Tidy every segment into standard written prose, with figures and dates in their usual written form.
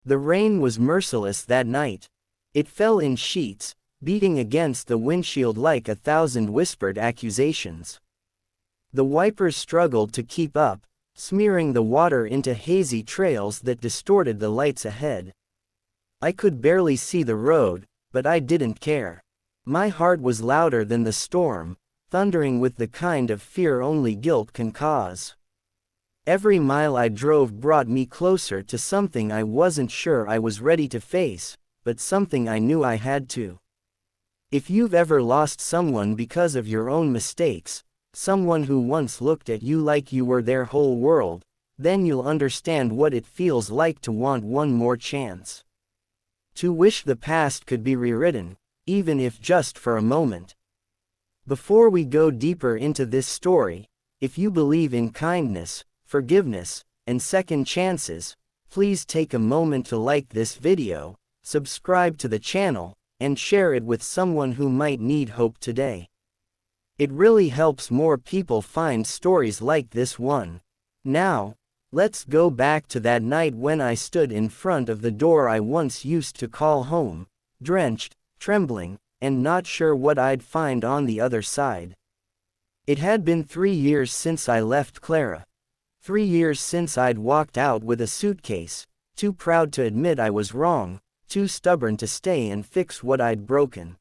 The rain was merciless that night. It fell in sheets, beating against the windshield like 1,000 whispered accusations. The wipers struggled to keep up, smearing the water into hazy trails that distorted the lights ahead. I could barely see the road, but I didn't care. My heart was louder than the storm, thundering with the kind of fear only guilt can cause. Every mile I drove brought me closer to something I wasn't sure I was ready to face, but something I knew I had to. If you've ever lost someone because of your own mistakes, someone who once looked at you like you were their whole world, then you'll understand what it feels like to want one more chance. To wish the past could be rewritten, even if just for a moment. Before we go deeper into this story, if you believe in kindness, forgiveness, and second chances, please take a moment to like this video, subscribe to the channel, and share it with someone who might need hope today. It really helps more people find stories like this one. Now, let's go back to that night when I stood in front of the door I once used to call home, drenched, trembling, and not sure what I'd find on the other side. It had been 3 years since I left Clara. 3 years since I'd walked out with a suitcase, too proud to admit I was wrong, too stubborn to stay and fix what I'd broken.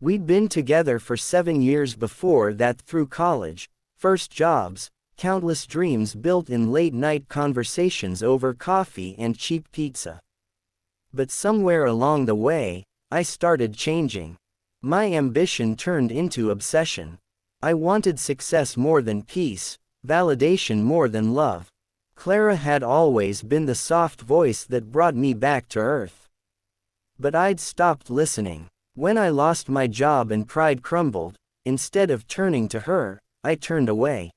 We'd been together for 7 years before that, through college, first jobs, countless dreams built in late-night conversations over coffee and cheap pizza. But somewhere along the way, I started changing. My ambition turned into obsession. I wanted success more than peace, validation more than love. Clara had always been the soft voice that brought me back to earth. But I'd stopped listening. When I lost my job and pride crumbled, instead of turning to her, I turned away.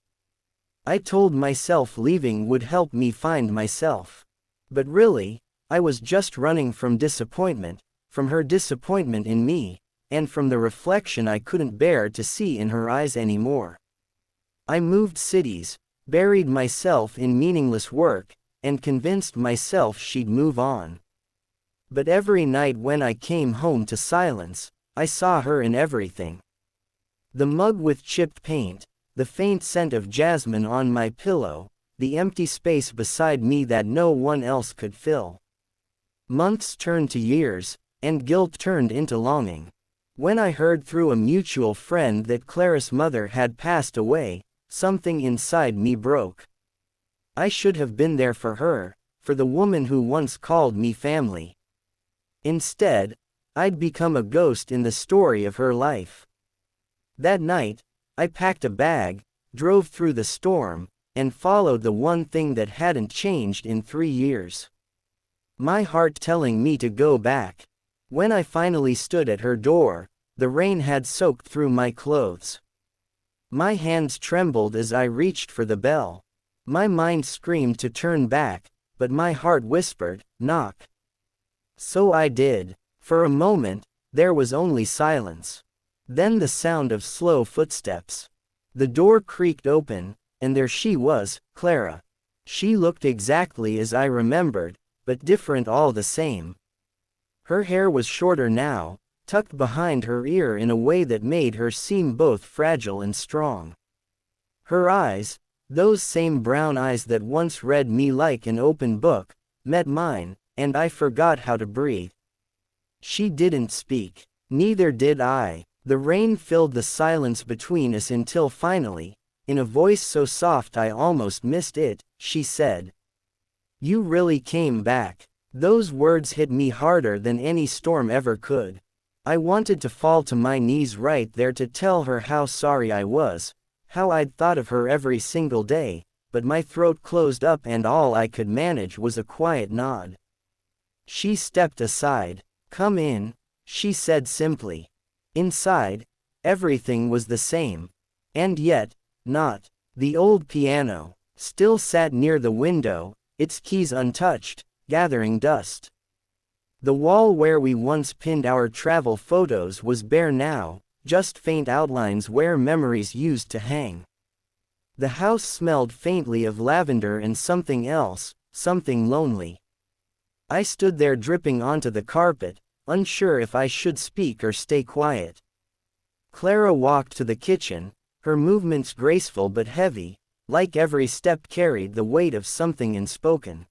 I told myself leaving would help me find myself. But really, I was just running from disappointment, from her disappointment in me, and from the reflection I couldn't bear to see in her eyes anymore. I moved cities, buried myself in meaningless work, and convinced myself she'd move on. But every night when I came home to silence, I saw her in everything. The mug with chipped paint, the faint scent of jasmine on my pillow, the empty space beside me that no one else could fill. Months turned to years, and guilt turned into longing. When I heard through a mutual friend that Clara's mother had passed away, something inside me broke. I should have been there for her, for the woman who once called me family. Instead, I'd become a ghost in the story of her life. That night, I packed a bag, drove through the storm, and followed the one thing that hadn't changed in 3 years. My heart telling me to go back. When I finally stood at her door, the rain had soaked through my clothes. My hands trembled as I reached for the bell. My mind screamed to turn back, but my heart whispered, knock. So I did. For a moment, there was only silence. Then the sound of slow footsteps. The door creaked open, and there she was, Clara. She looked exactly as I remembered, but different all the same. Her hair was shorter now, tucked behind her ear in a way that made her seem both fragile and strong. Her eyes, those same brown eyes that once read me like an open book, met mine, and I forgot how to breathe. She didn't speak. Neither did I. The rain filled the silence between us until finally, in a voice so soft I almost missed it, she said, "You really came back." Those words hit me harder than any storm ever could. I wanted to fall to my knees right there to tell her how sorry I was, how I'd thought of her every single day, but my throat closed up and all I could manage was a quiet nod. She stepped aside. "Come in," she said simply. Inside, everything was the same. And yet, not. The old piano still sat near the window, its keys untouched, gathering dust. The wall where we once pinned our travel photos was bare now, just faint outlines where memories used to hang. The house smelled faintly of lavender and something else, something lonely. I stood there dripping onto the carpet, unsure if I should speak or stay quiet. Clara walked to the kitchen, her movements graceful but heavy, like every step carried the weight of something unspoken.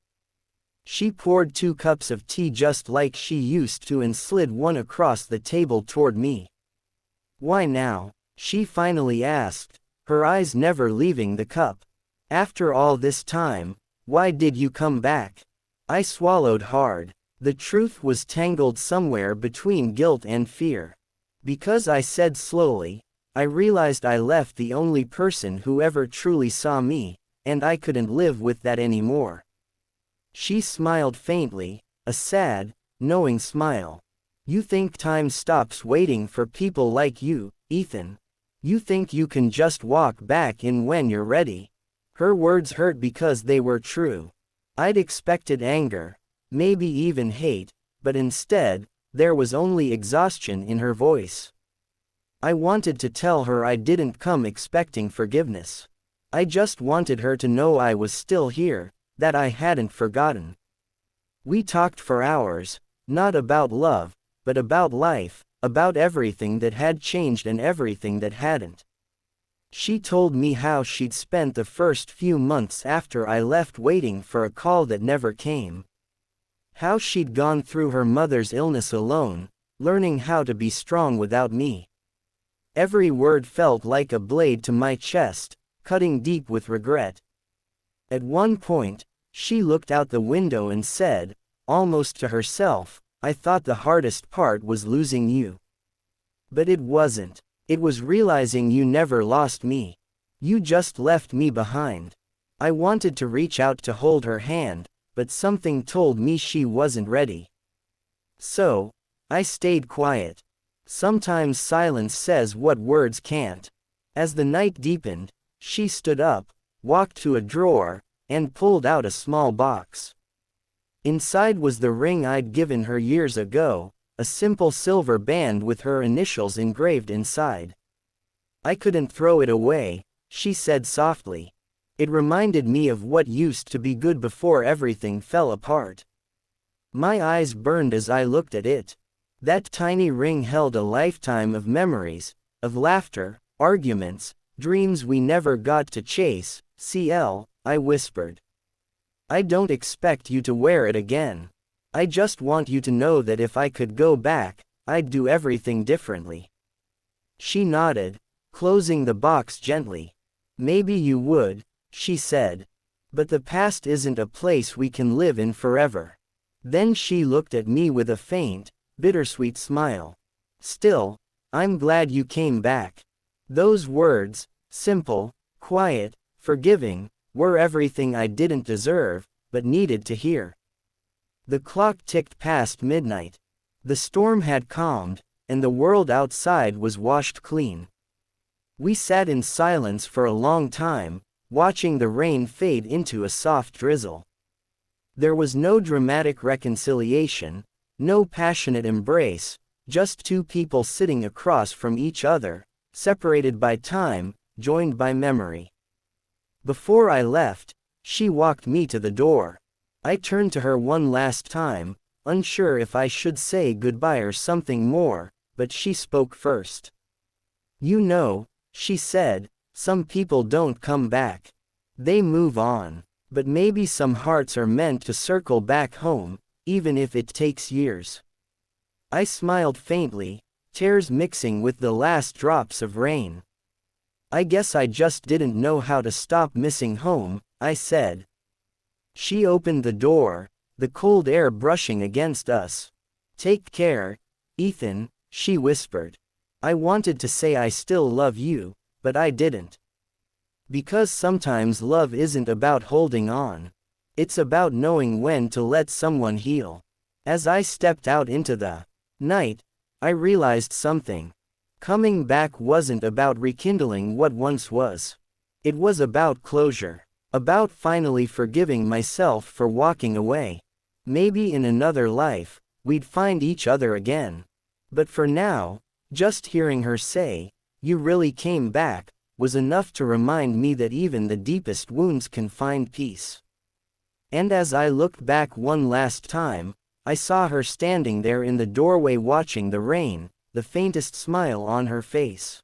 She poured 2 cups of tea just like she used to and slid one across the table toward me. "Why now?" she finally asked, her eyes never leaving the cup. "After all this time, why did you come back?" I swallowed hard. The truth was tangled somewhere between guilt and fear. Because I said slowly, I realized I left the only person who ever truly saw me, and I couldn't live with that anymore. She smiled faintly, a sad, knowing smile. "You think time stops waiting for people like you, Ethan? You think you can just walk back in when you're ready?" Her words hurt because they were true. I'd expected anger, maybe even hate, but instead, there was only exhaustion in her voice. I wanted to tell her I didn't come expecting forgiveness. I just wanted her to know I was still here, that I hadn't forgotten. We talked for hours, not about love, but about life, about everything that had changed and everything that hadn't. She told me how she'd spent the first few months after I left waiting for a call that never came. How she'd gone through her mother's illness alone, learning how to be strong without me. Every word felt like a blade to my chest, cutting deep with regret. At one point, she looked out the window and said, almost to herself, "I thought the hardest part was losing you." But it wasn't. It was realizing you never lost me. You just left me behind. I wanted to reach out to hold her hand, but something told me she wasn't ready. So, I stayed quiet. Sometimes silence says what words can't. As the night deepened, she stood up, walked to a drawer, and pulled out a small box. Inside was the ring I'd given her years ago, a simple silver band with her initials engraved inside. "I couldn't throw it away," she said softly. "It reminded me of what used to be good before everything fell apart." My eyes burned as I looked at it. That tiny ring held a lifetime of memories, of laughter, arguments, dreams we never got to chase. "CL, I whispered. "I don't expect you to wear it again. I just want you to know that if I could go back, I'd do everything differently." She nodded, closing the box gently. "Maybe you would," she said. "But the past isn't a place we can live in forever." Then she looked at me with a faint, bittersweet smile. "Still, I'm glad you came back." Those words, simple, quiet, forgiving, were everything I didn't deserve, but needed to hear. The clock ticked past midnight. The storm had calmed, and the world outside was washed clean. We sat in silence for a long time, watching the rain fade into a soft drizzle. There was no dramatic reconciliation, no passionate embrace, just 2 people sitting across from each other, separated by time, joined by memory. Before I left, she walked me to the door. I turned to her one last time, unsure if I should say goodbye or something more, but she spoke first. "You know," she said, "some people don't come back. They move on. But maybe some hearts are meant to circle back home, even if it takes years." I smiled faintly, tears mixing with the last drops of rain. "I guess I just didn't know how to stop missing home," I said. She opened the door, the cold air brushing against us. "Take care, Ethan," she whispered. I wanted to say I still love you, but I didn't. Because sometimes love isn't about holding on. It's about knowing when to let someone heal. As I stepped out into the night, I realized something. Coming back wasn't about rekindling what once was. It was about closure. About finally forgiving myself for walking away. Maybe in another life, we'd find each other again. But for now, just hearing her say, "You really came back," was enough to remind me that even the deepest wounds can find peace. And as I looked back one last time, I saw her standing there in the doorway watching the rain, the faintest smile on her face.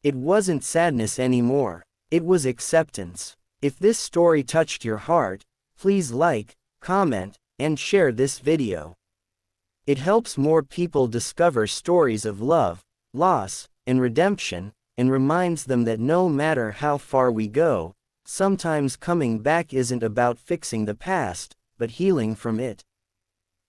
It wasn't sadness anymore, it was acceptance. If this story touched your heart, please like, comment, and share this video. It helps more people discover stories of love, loss, and redemption, and reminds them that no matter how far we go, sometimes coming back isn't about fixing the past, but healing from it.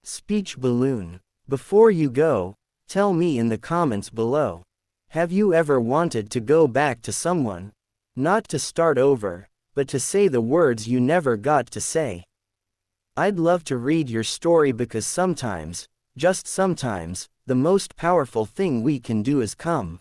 Speech balloon. Before you go, tell me in the comments below. Have you ever wanted to go back to someone? Not to start over, but to say the words you never got to say. I'd love to read your story because sometimes, just sometimes, the most powerful thing we can do is come